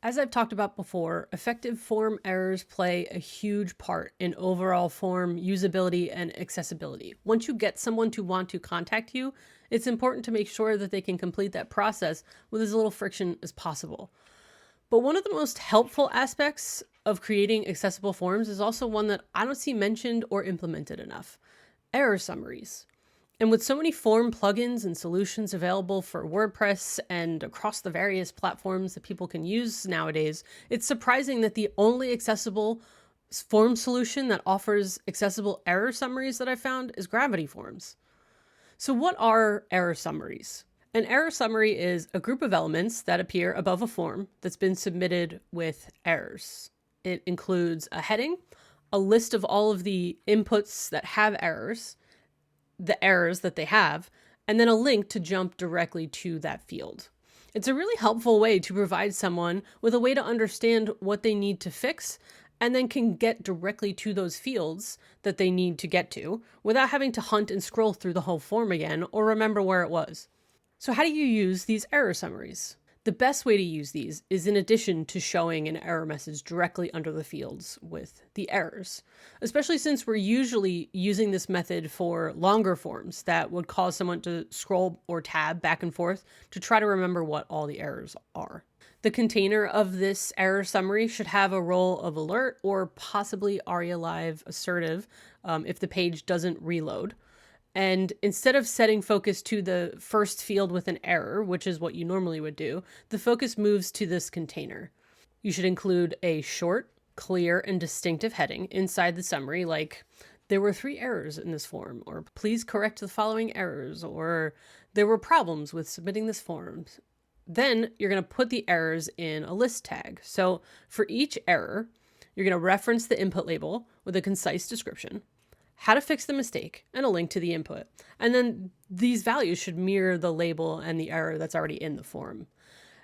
As I've talked about before, effective form errors play a huge part in overall form usability and accessibility. Once you get someone to want to contact you, it's important to make sure that they can complete that process with as little friction as possible. But one of the most helpful aspects of creating accessible forms is also one that I don't see mentioned or implemented enough: error summaries. And with so many form plugins and solutions available for WordPress and across the various platforms that people can use nowadays, it's surprising that the only accessible form solution that offers accessible error summaries that I found is Gravity Forms. So what are error summaries? An error summary is a group of elements that appear above a form that's been submitted with errors. It includes a heading, a list of all of the inputs that have errors, the errors that they have, and then a link to jump directly to that field. It's a really helpful way to provide someone with a way to understand what they need to fix and then can get directly to those fields that they need to get to without having to hunt and scroll through the whole form again or remember where it was. So how do you use these error summaries? The best way to use these is in addition to showing an error message directly under the fields with the errors, especially since we're usually using this method for longer forms that would cause someone to scroll or tab back and forth to try to remember what all the errors are. The container of this error summary should have a role of alert or possibly ARIA Live assertive if the page doesn't reload. And instead of setting focus to the first field with an error, which is what you normally would do, the focus moves to this container. You should include a short, clear, and distinctive heading inside the summary, like, "There were 3 errors in this form," or "Please correct the following errors," or "There were problems with submitting this form." Then you're going to put the errors in a list tag. So for each error, you're going to reference the input label with a concise description, how to fix the mistake, and a link to the input. And then these values should mirror the label and the error that's already in the form.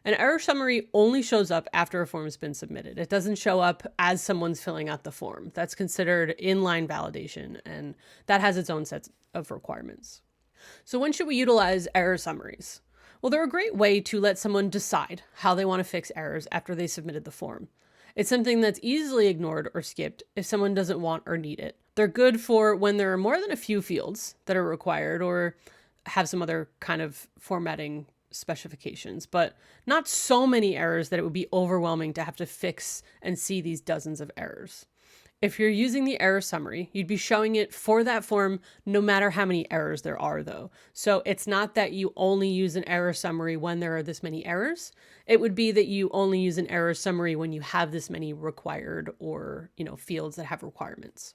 An error summary only shows up after a form has been submitted. It doesn't show up as someone's filling out the form. That's considered inline validation, and that has its own sets of requirements. So when should we utilize error summaries? Well, they're a great way to let someone decide how they want to fix errors after they submitted the form. It's something that's easily ignored or skipped if someone doesn't want or need it. They're good for when there are more than a few fields that are required or have some other kind of formatting specifications, but not so many errors that it would be overwhelming to have to fix and see these dozens of errors. If you're using the error summary, you'd be showing it for that form no matter how many errors there are, though. So it's not that you only use an error summary when there are this many errors. It would be that you only use an error summary when you have this many required or, fields that have requirements.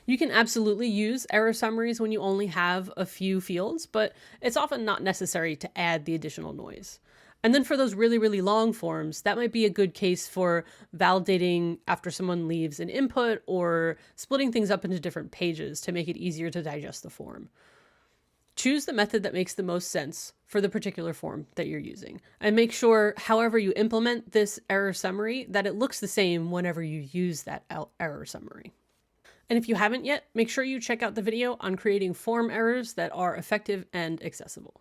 You can absolutely use error summaries when you only have a few fields, but it's often not necessary to add the additional noise. And then for those really, really long forms, that might be a good case for validating after someone leaves an input or splitting things up into different pages to make it easier to digest the form. Choose the method that makes the most sense for the particular form that you're using, and make sure, however you implement this error summary, that it looks the same whenever you use that error summary. And if you haven't yet, make sure you check out the video on creating form errors that are effective and accessible.